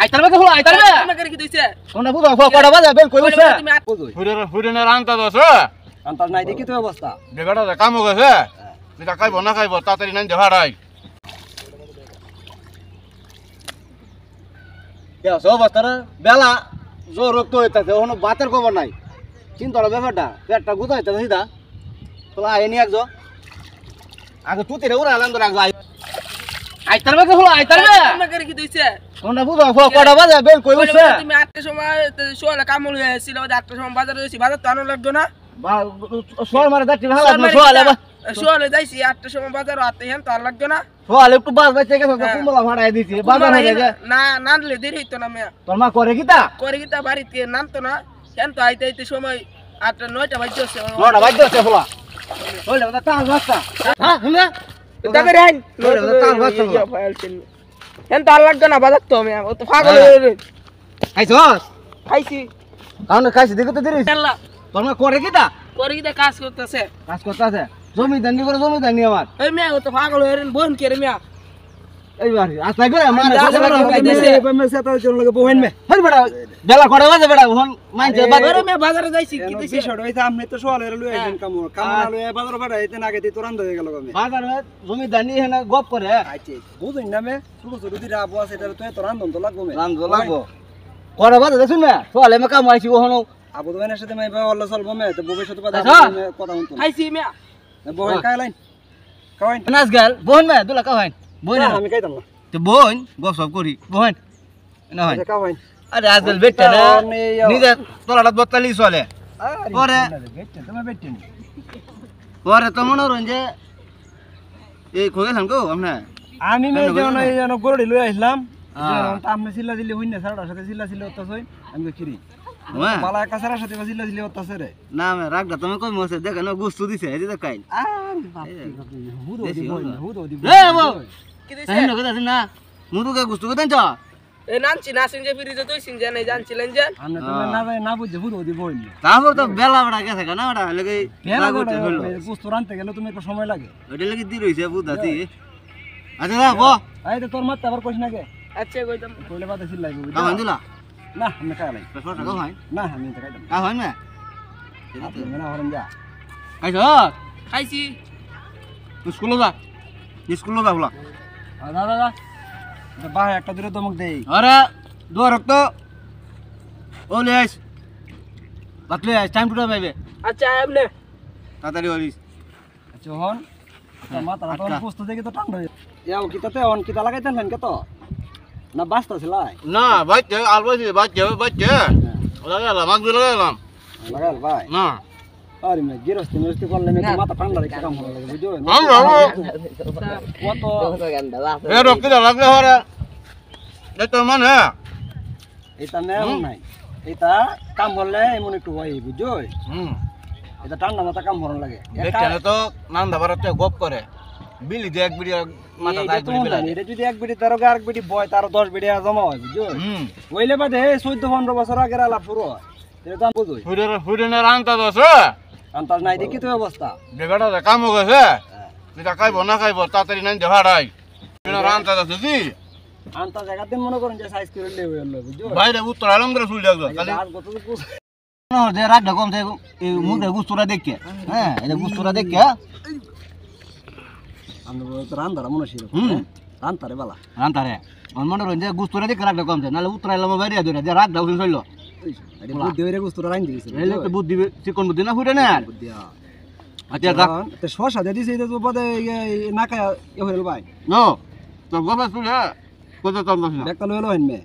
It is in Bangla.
আইতারবে কে হলো আইতারবে আমাকে কি দিছে কোনটা বুঝো কটা বাজে বেল কই বসে হুইডেনে রান্তা দছে আন্তাজ নাই দেখি তো অবস্থা বেগাটা কাম গেছে এটা খাইব না খাইব তাড়াতাড়ি নাইন দে ভাড়াই কে অবস্থা রে বেলা জোর রক্ত হইতাছে ওনো বাতের খবর নাই চিন্তার ব্যাপারটা পেটটা গুদাইতে সিধা তোলা আইনি একজো আগে তুই রে ওরা আলাম রাখবা আইতারবে কে হলো আইতারবে আমাকে কি দিছে কোনটা বুঝো কটা বাজে বেল কই বসে তুমি 8টার সময় শোলা কামল হয়েছিল 8টার সময় বাজারে গেছি বাজার তো আনো লাগতো না সোয়াল মারে দাঁড়ি ভালো না সোয়ালে শোলে যাইছি 8টার সময় বাজার আতে হেন তো আর লাগতো না সোয়ালে একটু বাস বাইতে গেছে কুমলা ভাড়ায় দিছি বাজার হয়ে গেছে না নানলে দেরি হইতো না মিয়া তোর মা করে কিতা করে কিতা বাড়িতে নামতো না হেন তো আইতে আইতে সময় 8টা 9টা বাজে আছে 9টা বাজে আছে ফলা ওইলে ওটা তাল বাসটা হ্যাঁ শুনে দাদা রে ওইলে ওটা তাল বাসটা হেন তো আর লাগতো না বাজার তো মিয়া ও তো পাগল হয়ে রে খাইছস খাইছি কারণ খাইছি দেখো তো দেরি আল্লাহ তোর মা করে কিতা করে কিতা কাজ করতেছে কাজ করতেছে জমি দানি করে জমি দানি আমার এই মিয়া ও তো পাগল হয়ে রে বোন কে রে মিয়া এইবার আসলাই করে আমার মেসে তো চল লাগে বহেন মে হই বড়া বেলা করে বাজে বড়া হন মাইছে বাজারে মিয়া বাজারে যাইছি কি দিছে বিষয় হইছে আপনি তো সোয়ালে লই আইছেন কাম না লই বাজার বাড়া আইতেন আগে তে তোরান হয়ে গেল আমি বাজারে জমি দানি হেনা গপ করে আইছে বুঝুন না মে ছোট ছোট দিরা আবু আছে এটা তো তোরান তো লাগবো মে রাম লাগবো করে বাজে দেখুন না সোয়ালে মে কাম আইছি ওহনো আবু তো এর সাথে মাই আল্লাহ চলবো মে তো ভবিষ্যৎ কথা শুনতো খাইছি মিয়া বহেন কাই লাইন কাইন নাচ গেল বোন মে দুলা কাহাইন বোন আমি কাইতাম না তো বোন গপ সব করি বোন না হয় কাইন আরে আজকাল বেটে না নিজে তোলাটা বত্তালি চলে পরে তুমি বেটেন পরে তো মনে রন যে এই কই গেলাম গো আমরা আমি মে যেন গরুড়ি লই আইলাম আপনি চিল্লা দিলে হইন না সারাটার সাথে চিল্লা ছিল অত্যাছই আমি খিরি বালা একা সারার সাথে চিল্লা দিলে অত্যাছে রে না আমি রাগটা তুমি কই মছে দেখে না গুস্তু দিছে এই যে দেখাই হুদো দি এ বো কি দিছে তাই না কথা না মুদুকে গুস্তু কইতেন তো এ নানছি নাসিন যে ফিরিতে তুই সিন জানে জানছিলেন যে আমরা তুমি না যাই না বুঝে হুদো দি বইন তারপর তো বেলা বড়া গেছে না ওটা লাগি বেলা হলো গুস্তু রানতে গেলে তুমি একটু সময় লাগে ওটা লাগি দি রইছে বুঝাতি আচ্ছা না বো এই তো তোর মাত আবার কইছ না কে আচ্ছা কইতাম কইলে বাদে চিল্লাই গো কামান দিলা না আমি খাই লাই পেছন টাকা হয় না আমি তো খাইতাম কা হয় না আপনি না হরন যা খাইছ খাইছি স্কুলে যা স্কুলে যা বলা দাদা তো বাহ একটা দূরে দমক দেই আরে দোর তো ওলে আইস বাতলে আইস টাইম টু টাইম আইবে আচ্ছা আমনে তাড়াতাড়ি হরিস আচ্ছা হন তোর মাথা তো পুস্ত দেখি তো ঠান্ডা হয়ে ইয়াও কিতাতে হন কিতা লাগাইতেন না কে তো না বাস্তা ছিলাই না বাইতে আলবাইছে বাইতে লাগালাম মাগ লাগালাম লাগাল ভাই না আরে মে গিরস্তি মিরস্তি করলে মে মাথা ঠান্ডা রেখে কাম ভালো লাগে বুঝছো কত এ রক্তি লাগলে হরে এই তো মানে এটা নেও নাই এটা কাম হলে এমন একটু হয় বুঝছো এটা ঠান্ডা মাথা কাম ভালো লাগে দেখতে তো নান্দা ভারতে গপ করে বিলি দে এক বিড়ি মাথা দাই বিড়ি বেলা এটা যদি এক বিড়ি তার আরেক বিড়ি বয় তার 10 বিড়ি জমা হয় বুঝছো ওইলে বাদে 14 15 বছর আগে আলাপ শুরু হয় এটা তো আমি বুঝই হুইডেনে রান্তা দছে আন্তাজ নাই দেখি তো অবস্থা বেগাটা কাম গেছে এটা খাইব না খাইব তাড়াতাড়ি নাইন দে ভাড়াই রান্তা দছে কি আন্তাজ জায়গা দিন মনে করেন যে সাইজ করে লেবে হলো বুঝছো বাইরে উত্তর আলম করে শুই লাগলো খালি আর কত তো না যে রাগটা কম থাকে এই মুখে গুস্তরা দেখকে হ্যাঁ এটা গুস্তরা দেখকে আমরা তো রান্দারা মনে ছিল রান্তারে বালা রান্তারে আমার মনে রয়েছে গুস্তরা দেখে রাগটা কমছে নাহলে উত্তরাইলাম বাইরে ধরে যে রাগটা উঠে চললো বুদ্ধি হইরে গুস্তরা রাইন দিয়েছে এলে তো বুদ্ধি চিকন বুদ্ধি না ফুটে না বুদ্ধি আচ্ছা রাখ তো শশা দিয়ে দিছে এটা তো বাদে না খায় এ হইল ভাই নো তো গবা শুনে কত তম না একটা লইলো হেন মে